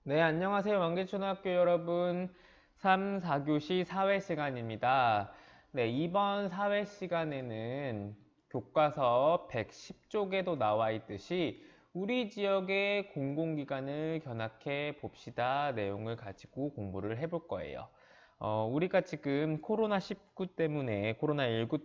네, 안녕하세요. 만기초등학교 여러분. 3, 4교시 사회 시간입니다. 네, 이번 사회 시간에는 교과서 110쪽에도 나와 있듯이 우리 지역의 공공기관을 견학해 봅시다 내용을 가지고 공부를 해볼 거예요. 우리가 지금 코로나19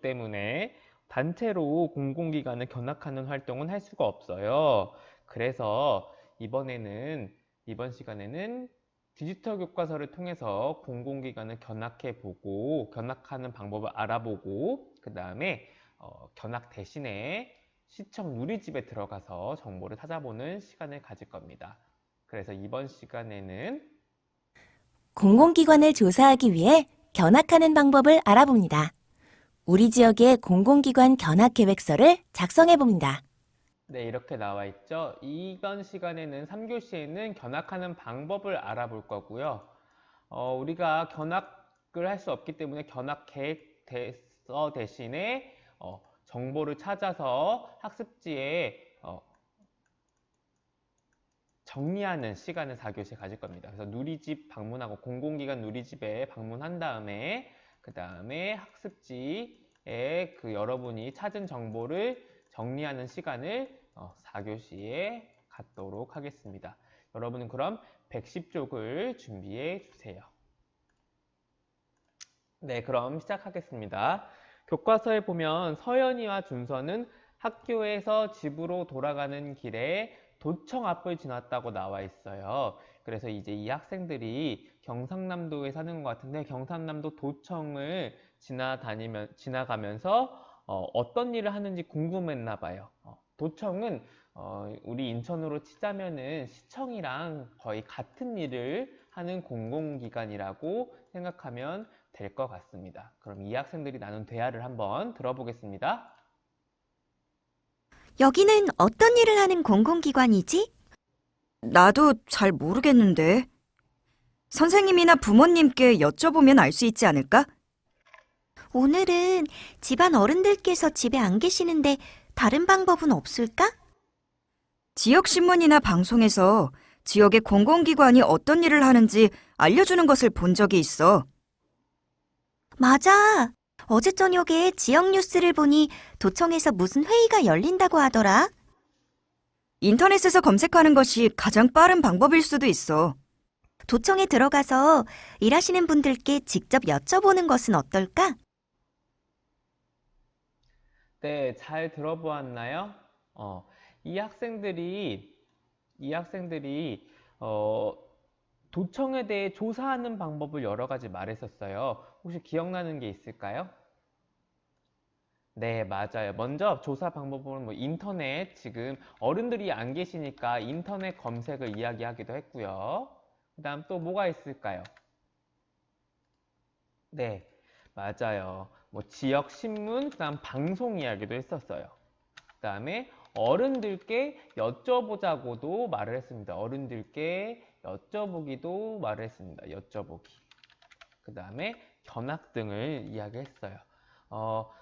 때문에 단체로 공공기관을 견학하는 활동은 할 수가 없어요. 그래서 이번 시간에는 디지털 교과서를 통해서 공공기관을 견학해보고, 견학하는 방법을 알아보고, 그 다음에 견학 대신에 시청 누리집에 들어가서 정보를 찾아보는 시간을 가질 겁니다. 그래서 이번 시간에는 공공기관을 조사하기 위해 견학하는 방법을 알아봅니다. 우리 지역의 공공기관 견학 계획서를 작성해 봅니다. 네, 이렇게 나와 있죠. 이번 시간에는 3교시에는 견학하는 방법을 알아볼 거고요. 우리가 견학을 할 수 없기 때문에 견학 계획서 대신에 정보를 찾아서 학습지에 정리하는 시간을 4교시에 가질 겁니다. 그래서 누리집 방문하고 공공기관 누리집에 방문한 다음에 그 다음에 학습지에 여러분이 찾은 정보를 정리하는 시간을 4교시에 갖도록 하겠습니다. 여러분은 그럼 110쪽을 준비해 주세요. 네, 그럼 시작하겠습니다. 교과서에 보면 서연이와 준서는 학교에서 집으로 돌아가는 길에 도청 앞을 지났다고 나와 있어요. 그래서 이제 이 학생들이 경상남도에 사는 것 같은데 경상남도 도청을 지나가면서 어떤 일을 하는지 궁금했나 봐요. 도청은 우리 인천으로 치자면은 시청이랑 거의 같은 일을 하는 공공기관이라고 생각하면 될 것 같습니다. 그럼 이 학생들이 나눈 대화를 한번 들어보겠습니다. 여기는 어떤 일을 하는 공공기관이지? 나도 잘 모르겠는데. 선생님이나 부모님께 여쭤보면 알 수 있지 않을까? 오늘은 집안 어른들께서 집에 안 계시는데 다른 방법은 없을까? 지역신문이나 방송에서 지역의 공공기관이 어떤 일을 하는지 알려주는 것을 본 적이 있어. 맞아. 어제 저녁에 지역 뉴스를 보니 도청에서 무슨 회의가 열린다고 하더라. 인터넷에서 검색하는 것이 가장 빠른 방법일 수도 있어. 도청에 들어가서 일하시는 분들께 직접 여쭤보는 것은 어떨까? 네, 잘 들어보았나요? 이 학생들이 이 학생들이 어, 도청에 대해 조사하는 방법을 여러 가지 말했었어요. 혹시 기억나는 게 있을까요? 네, 맞아요. 먼저 조사 방법은 인터넷, 지금 어른들이 안 계시니까 인터넷 검색을 이야기하기도 했고요. 그 다음 또 뭐가 있을까요? 네, 맞아요. 지역 신문, 그 다음 방송 이야기도 했었어요. 그 다음에 어른들께 여쭤보자고도 말을 했습니다. 어른들께 여쭤보기도 말을 했습니다. 여쭤보기. 그 다음에 견학 등을 이야기했어요.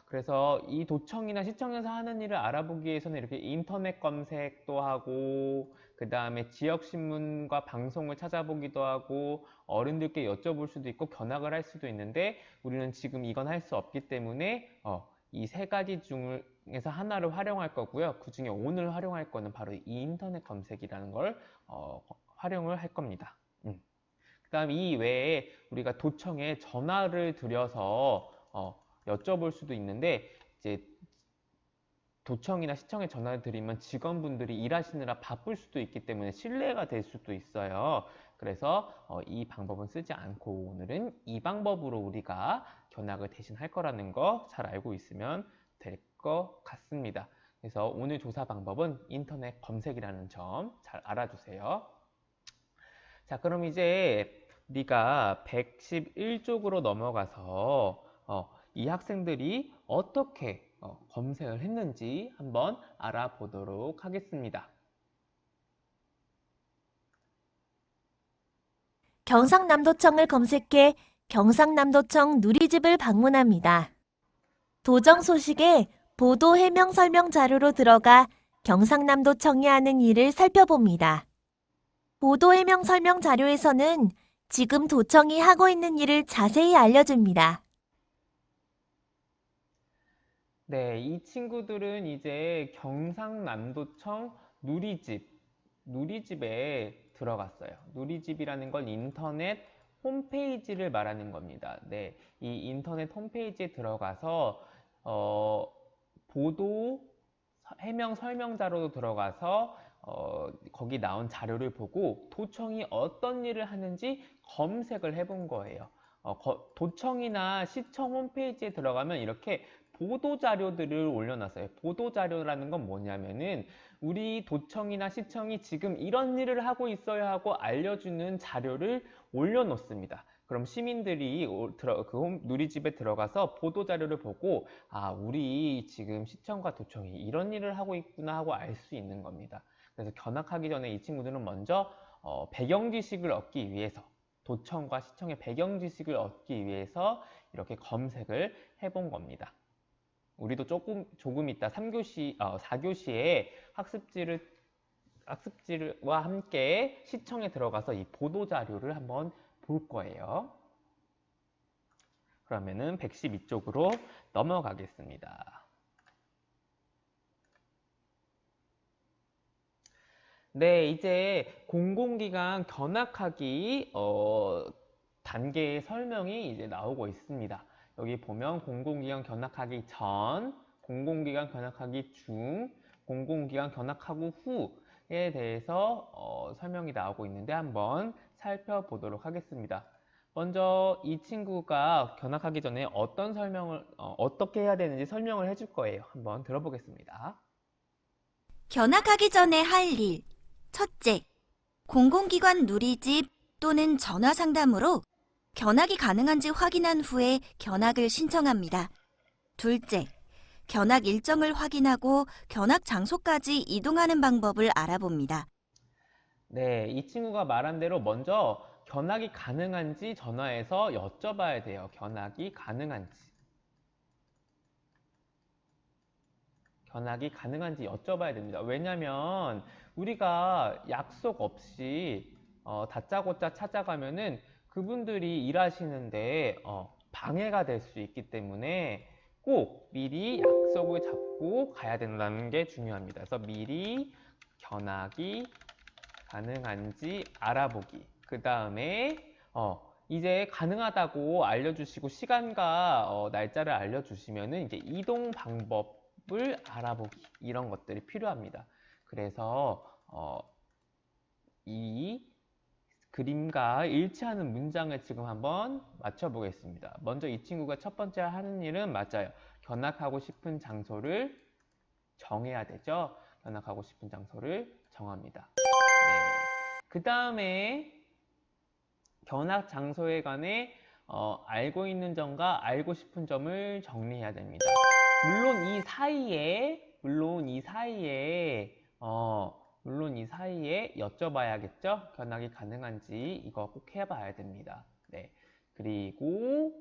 그래서 이 도청이나 시청에서 하는 일을 알아보기 위해서는 이렇게 인터넷 검색도 하고, 그 다음에 지역신문과 방송을 찾아보기도 하고, 어른들께 여쭤볼 수도 있고, 견학을 할 수도 있는데, 우리는 지금 이건 할 수 없기 때문에, 이 세 가지 중에서 하나를 활용할 거고요. 그 중에 오늘 활용할 거는 바로 이 인터넷 검색이라는 걸 활용을 할 겁니다. 그 다음 이 외에 우리가 도청에 전화를 드려서 여쭤볼 수도 있는데 이제 도청이나 시청에 전화를 드리면 직원분들이 일하시느라 바쁠 수도 있기 때문에 실례가 될 수도 있어요. 그래서 이 방법은 쓰지 않고 오늘은 이 방법으로 우리가 견학을 대신 할 거라는 거 잘 알고 있으면 될 것 같습니다. 그래서 오늘 조사 방법은 인터넷 검색이라는 점 잘 알아주세요. 자, 그럼 이제 우리가 111쪽으로 넘어가서 이 학생들이 어떻게 검색을 했는지 한번 알아보도록 하겠습니다. 경상남도청을 검색해 경상남도청 누리집을 방문합니다. 도정 소식에 보도 해명 설명 자료로 들어가 경상남도청이 하는 일을 살펴봅니다. 보도 해명 설명 자료에서는 지금 도청이 하고 있는 일을 자세히 알려줍니다. 네, 이 친구들은 이제 경상남도청 누리집에 들어갔어요. 누리집이라는 건 인터넷 홈페이지를 말하는 겁니다. 네, 이 인터넷 홈페이지에 들어가서 보도 해명 설명자로도 들어가서 거기 나온 자료를 보고 도청이 어떤 일을 하는지 검색을 해본 거예요. 도청이나 시청 홈페이지에 들어가면 이렇게 보도자료들을 올려놨어요. 보도자료라는 건 뭐냐면은 우리 도청이나 시청이 지금 이런 일을 하고 있어요 하고 알려주는 자료를 올려놓습니다. 그럼 시민들이 누리집에 들어가서 보도자료를 보고 아, 우리 지금 시청과 도청이 이런 일을 하고 있구나 하고 알 수 있는 겁니다. 그래서 견학하기 전에 이 친구들은 먼저 배경 지식을 얻기 위해서 도청과 시청의 배경 지식을 얻기 위해서 이렇게 검색을 해본 겁니다. 우리도 조금 이따 4교시에 학습지와 함께 시청에 들어가서 이 보도자료를 한번 볼 거예요. 그러면은 112쪽으로 넘어가겠습니다. 네, 이제 공공기관 견학하기 단계의 설명이 이제 나오고 있습니다. 여기 보면 공공기관 견학하기 전, 공공기관 견학하기 중, 공공기관 견학하고 후에 대해서 설명이 나오고 있는데 한번 살펴보도록 하겠습니다. 먼저 이 친구가 견학하기 전에 어떻게 해야 되는지 설명을 해줄 거예요. 한번 들어보겠습니다. 견학하기 전에 할 일. 첫째, 공공기관 누리집 또는 전화 상담으로 견학이 가능한지 확인한 후에 견학을 신청합니다. 둘째, 견학 일정을 확인하고 견학 장소까지 이동하는 방법을 알아봅니다. 네, 이 친구가 말한 대로 먼저 견학이 가능한지 전화해서 여쭤봐야 돼요. 견학이 가능한지. 견학이 가능한지 여쭤봐야 됩니다. 왜냐면 우리가 약속 없이 다짜고짜 찾아가면은 그분들이 일하시는데 방해가 될 수 있기 때문에 꼭 미리 약속을 잡고 가야 된다는 게 중요합니다. 그래서 미리 견학이 가능한지 알아보기. 그 다음에 이제 가능하다고 알려주시고 시간과 날짜를 알려주시면은 이제 이동 방법을 알아보기. 이런 것들이 필요합니다. 그래서 이 그림과 일치하는 문장을 지금 한번 맞춰보겠습니다. 먼저 이 친구가 첫 번째 하는 일은 맞아요. 견학하고 싶은 장소를 정해야 되죠. 견학하고 싶은 장소를 정합니다. 네. 그 다음에 견학 장소에 관해 알고 있는 점과 알고 싶은 점을 정리해야 됩니다. 물론 이 사이에 여쭤봐야겠죠? 견학이 가능한지 이거 꼭 해봐야 됩니다. 네. 그리고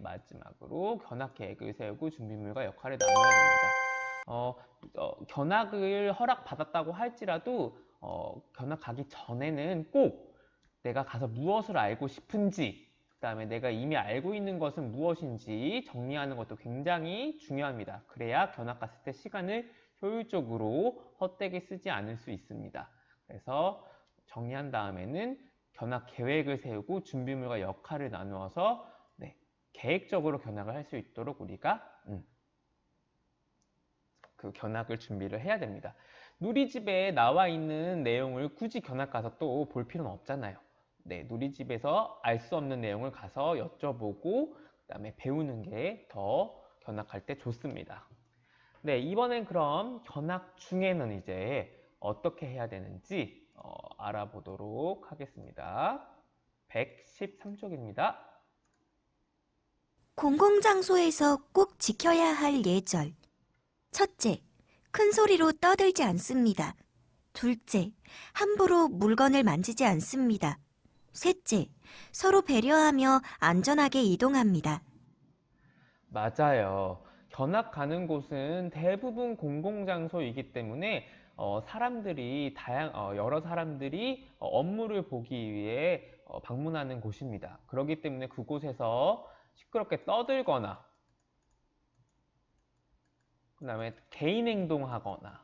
마지막으로 견학 계획을 세우고 준비물과 역할을 나눠야 됩니다. 견학을 허락받았다고 할지라도 견학 가기 전에는 꼭 내가 가서 무엇을 알고 싶은지 그 다음에 내가 이미 알고 있는 것은 무엇인지 정리하는 것도 굉장히 중요합니다. 그래야 견학 갔을 때 시간을 효율적으로 헛되게 쓰지 않을 수 있습니다. 그래서 정리한 다음에는 견학 계획을 세우고 준비물과 역할을 나누어서 계획적으로 견학을 할 수 있도록 우리가 그 견학을 준비를 해야 됩니다. 누리집에 나와 있는 내용을 굳이 견학 가서 또 볼 필요는 없잖아요. 누리집에서 알 수 없는 내용을 가서 여쭤보고 그 다음에 배우는 게 더 견학할 때 좋습니다. 이번엔 그럼 견학 중에는 이제 어떻게 해야 되는지 알아보도록 하겠습니다. 113쪽입니다. 공공장소에서 꼭 지켜야 할 예절. 첫째, 큰 소리로 떠들지 않습니다. 둘째, 함부로 물건을 만지지 않습니다. 셋째, 서로 배려하며 안전하게 이동합니다. 맞아요. 견학 가는 곳은 대부분 공공장소이기 때문에 사람들이 여러 사람들이 업무를 보기 위해 방문하는 곳입니다. 그렇기 때문에 그곳에서 시끄럽게 떠들거나 그 다음에 개인 행동하거나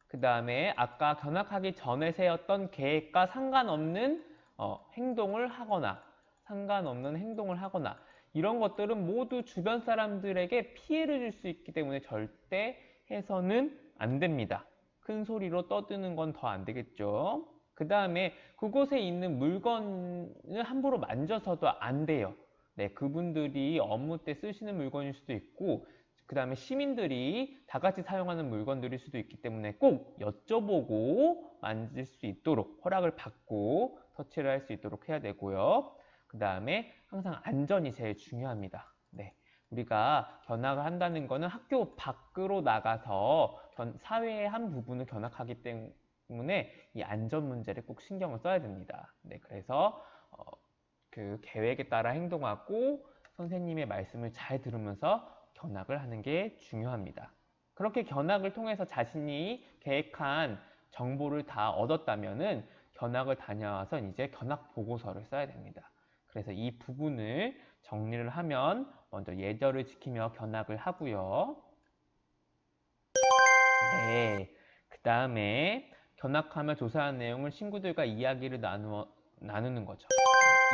그 다음에 아까 견학하기 전에 세웠던 계획과 행동을 하거나 상관없는 행동을 하거나 이런 것들은 모두 주변 사람들에게 피해를 줄 수 있기 때문에 절대 해서는 안 됩니다. 큰 소리로 떠드는 건 더 안 되겠죠. 그 다음에 그곳에 있는 물건을 함부로 만져서도 안 돼요. 네, 그분들이 업무 때 쓰시는 물건일 수도 있고 그 다음에 시민들이 다 같이 사용하는 물건들일 수도 있기 때문에 꼭 여쭤보고 만질 수 있도록 허락을 받고 터치를 할 수 있도록 해야 되고요. 그 다음에 항상 안전이 제일 중요합니다. 네, 우리가 견학을 한다는 거는 학교 밖으로 나가서 사회의 한 부분을 견학하기 때문에 이 안전 문제를 꼭 신경을 써야 됩니다. 네, 그래서 그 계획에 따라 행동하고 선생님의 말씀을 잘 들으면서 견학을 하는 게 중요합니다. 그렇게 견학을 통해서 자신이 계획한 정보를 다 얻었다면은 견학을 다녀와서 이제 견학 보고서를 써야 됩니다. 그래서 이 부분을 정리를 하면 먼저 예절을 지키며 견학을 하고요. 네, 그 다음에 견학하며 조사한 내용을 친구들과 이야기를 나누는 거죠.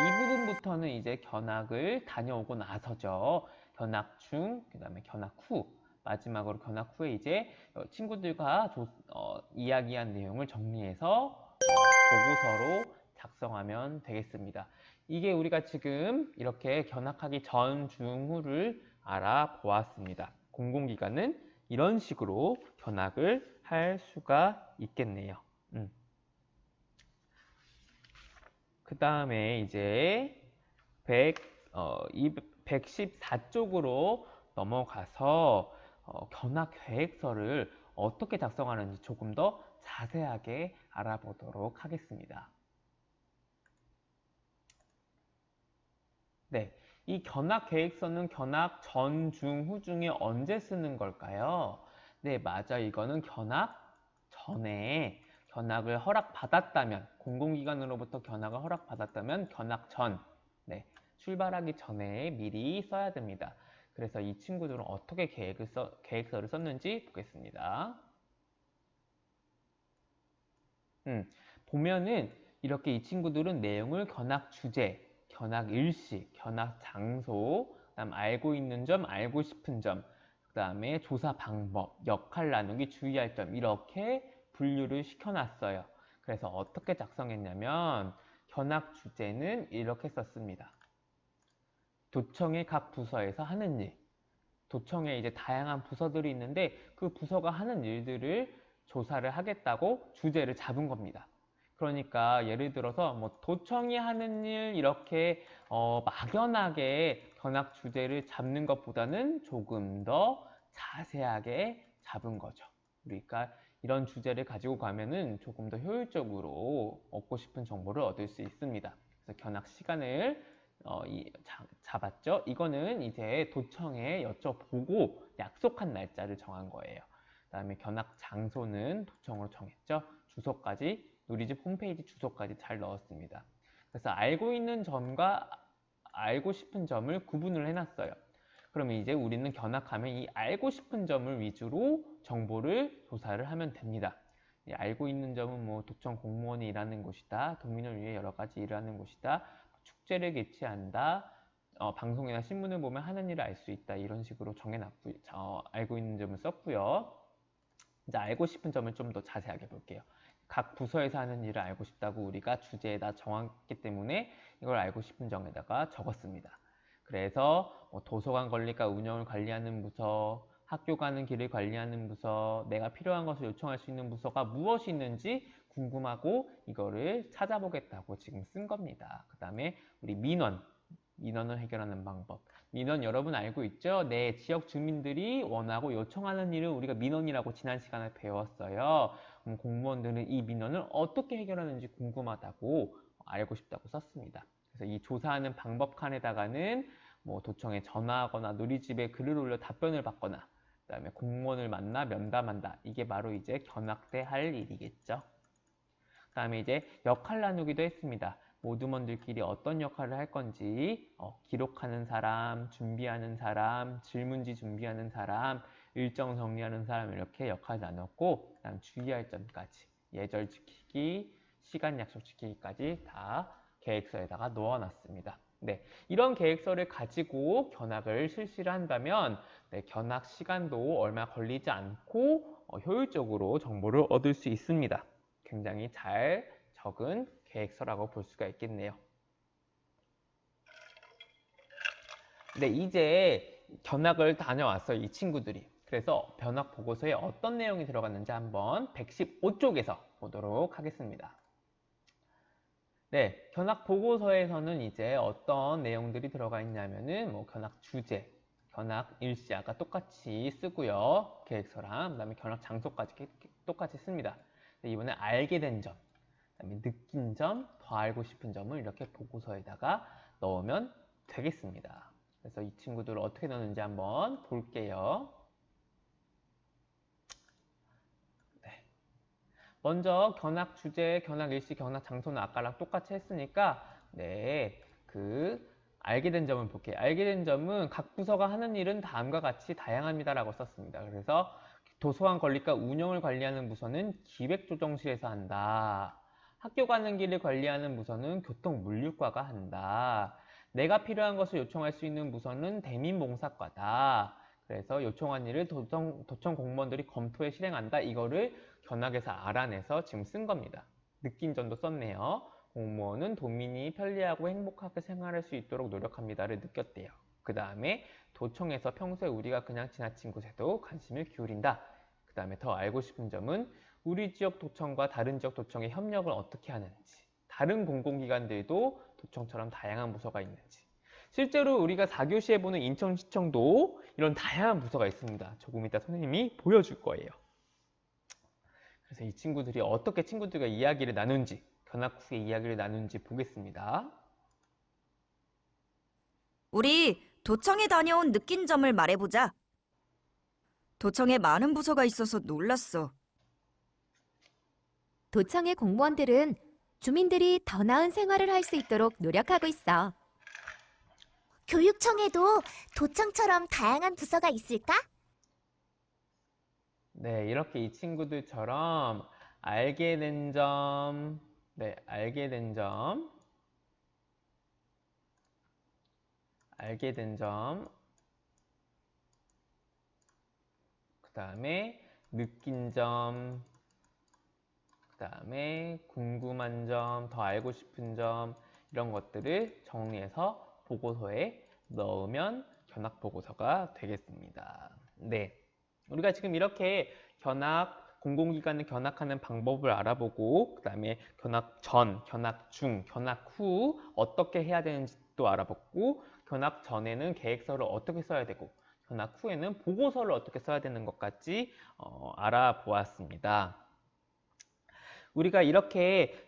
이 부분부터는 이제 견학을 다녀오고 나서죠. 견학 중, 그 다음에 견학 후, 마지막으로 견학 후에 이제 친구들과 이야기한 내용을 정리해서 보고서로 작성하면 되겠습니다. 이게 우리가 지금 이렇게 견학하기 전, 중, 후를 알아보았습니다. 공공기관은 이런 식으로 견학을 할 수가 있겠네요. 그 다음에 이제 114쪽으로 넘어가서 견학 계획서를 어떻게 작성하는지 조금 더 자세하게 알아보도록 하겠습니다. 네, 이 견학 계획서는 견학 전, 중, 후 중에 언제 쓰는 걸까요? 네, 맞아. 이거는 견학 전에 견학을 허락받았다면, 공공기관으로부터 견학을 허락받았다면 견학 전, 네, 출발하기 전에 미리 써야 됩니다. 그래서 이 친구들은 어떻게 계획서를 썼는지 보겠습니다. 보면은 이렇게 이 친구들은 내용을 견학 주제, 견학 일시, 견학 장소, 그다음 알고 있는 점, 알고 싶은 점, 그 다음에 조사 방법, 역할 나누기, 주의할 점 이렇게 분류를 시켜놨어요. 그래서 어떻게 작성했냐면 견학 주제는 이렇게 썼습니다. 도청의 각 부서에서 하는 일. 도청에 이제 다양한 부서들이 있는데 그 부서가 하는 일들을 조사를 하겠다고 주제를 잡은 겁니다. 그러니까 예를 들어서 뭐 도청이 하는 일 이렇게 막연하게 견학 주제를 잡는 것보다는 조금 더 자세하게 잡은 거죠. 그러니까 이런 주제를 가지고 가면은 조금 더 효율적으로 얻고 싶은 정보를 얻을 수 있습니다. 그래서 견학 시간을 잡았죠. 이거는 이제 도청에 여쭤보고 약속한 날짜를 정한 거예요. 그 다음에 견학 장소는 도청으로 정했죠. 주소까지 누리집 홈페이지 주소까지 잘 넣었습니다. 그래서 알고 있는 점과 알고 싶은 점을 구분을 해놨어요. 그러면 이제 우리는 견학하면 이 알고 싶은 점을 위주로 정보를 조사를 하면 됩니다. 알고 있는 점은 뭐 도청 공무원이 일하는 곳이다. 도민을 위해 여러 가지 일하는 곳이다. 축제를 개최한다. 방송이나 신문을 보면 하는 일을 알 수 있다. 이런 식으로 정해놨고 알고 있는 점을 썼고요. 이제 알고 싶은 점을 좀 더 자세하게 볼게요. 각 부서에서 하는 일을 알고 싶다고 우리가 주제에다 정했기 때문에 이걸 알고 싶은 점에다가 적었습니다. 그래서 도서관 건립과 운영을 관리하는 부서, 학교 가는 길을 관리하는 부서, 내가 필요한 것을 요청할 수 있는 부서가 무엇이 있는지 궁금하고 이거를 찾아보겠다고 지금 쓴 겁니다. 그 다음에 우리 민원을 해결하는 방법. 민원 여러분 알고 있죠? 내 지역 주민들이 원하고 요청하는 일을 우리가 민원이라고 지난 시간에 배웠어요. 공무원들은 이 민원을 어떻게 해결하는지 궁금하다고 알고 싶다고 썼습니다. 그래서 이 조사하는 방법 칸에다가는 뭐 도청에 전화하거나 누리집에 글을 올려 답변을 받거나 그다음에 공무원을 만나 면담한다. 이게 바로 이제 견학 때 할 일이겠죠. 그다음에 이제 역할 나누기도 했습니다. 모두먼들끼리 어떤 역할을 할 건지 기록하는 사람, 준비하는 사람, 질문지 준비하는 사람, 일정 정리하는 사람 이렇게 역할 나눴고 그다음 주의할 점까지 예절 지키기, 시간 약속 지키기까지 다 계획서에다가 넣어놨습니다. 네, 이런 계획서를 가지고 견학을 실시를 한다면 견학 시간도 얼마 걸리지 않고 효율적으로 정보를 얻을 수 있습니다. 굉장히 잘 적은 계획서라고 볼 수가 있겠네요. 네, 이제 견학을 다녀왔어요, 이 친구들이. 그래서 견학 보고서에 어떤 내용이 들어갔는지 한번 115쪽에서 보도록 하겠습니다. 네, 견학 보고서에서는 이제 어떤 내용들이 들어가 있냐면은 견학 주제, 견학 일시 아까 똑같이 쓰고요. 계획서랑 그다음에 견학 장소까지 똑같이 씁니다. 이번에 알게 된 점, 그다음에 느낀 점, 더 알고 싶은 점을 이렇게 보고서에다가 넣으면 되겠습니다. 그래서 이 친구들을 어떻게 넣는지 한번 볼게요. 먼저 견학 주제, 견학 일시, 견학 장소는 아까랑 똑같이 했으니까 알게 된 점을 볼게요. 알게 된 점은 각 부서가 하는 일은 다음과 같이 다양합니다라고 썼습니다. 그래서 도서관 건립과 운영을 관리하는 부서는 기획조정실에서 한다. 학교 가는 길을 관리하는 부서는 교통물류과가 한다. 내가 필요한 것을 요청할 수 있는 부서는 대민봉사과다. 그래서 요청한 일을 도청 공무원들이 검토해 실행한다. 이거를 견학에서 알아내서 지금 쓴 겁니다. 느낀 점도 썼네요. 공무원은 도민이 편리하고 행복하게 생활할 수 있도록 노력합니다를 느꼈대요. 그 다음에 도청에서 평소에 우리가 그냥 지나친 곳에도 관심을 기울인다. 그 다음에 더 알고 싶은 점은 우리 지역 도청과 다른 지역 도청의 협력을 어떻게 하는지, 다른 공공기관들도 도청처럼 다양한 부서가 있는지, 실제로 우리가 4교시에 보는 인천시청도 이런 다양한 부서가 있습니다. 조금 이따 선생님이 보여줄 거예요. 그래서 이 친구들이 어떻게 친구들과 이야기를 나눈지, 견학 후에 이야기를 나눈지 보겠습니다. 우리 도청에 다녀온 느낀 점을 말해보자. 도청에 많은 부서가 있어서 놀랐어. 도청의 공무원들은 주민들이 더 나은 생활을 할 수 있도록 노력하고 있어. 교육청에도 도청처럼 다양한 부서가 있을까? 네, 이렇게 이 친구들처럼 알게 된 점, 알게 된 점, 그 다음에 느낀 점, 그 다음에 궁금한 점, 더 알고 싶은 점, 이런 것들을 정리해서 보고서에 넣으면 견학 보고서가 되겠습니다. 네. 우리가 지금 이렇게 공공기관을 견학하는 방법을 알아보고, 그 다음에 견학 전, 견학 중, 견학 후 어떻게 해야 되는지도 알아봤고, 견학 전에는 계획서를 어떻게 써야 되고, 견학 후에는 보고서를 어떻게 써야 되는 것까지 알아보았습니다. 우리가 이렇게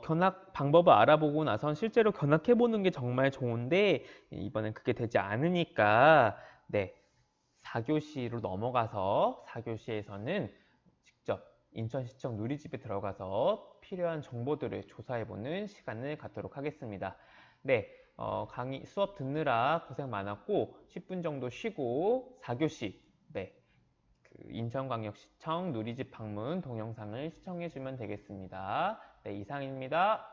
견학 방법을 알아보고 나선 실제로 견학해보는 게 정말 좋은데 이번엔 그게 되지 않으니까 4교시로 넘어가서 4교시에서는 직접 인천시청 누리집에 들어가서 필요한 정보들을 조사해보는 시간을 갖도록 하겠습니다. 강의 수업 듣느라 고생 많았고 10분 정도 쉬고 4교시 인천광역시청 누리집 방문 동영상을 시청해주면 되겠습니다. 이상입니다.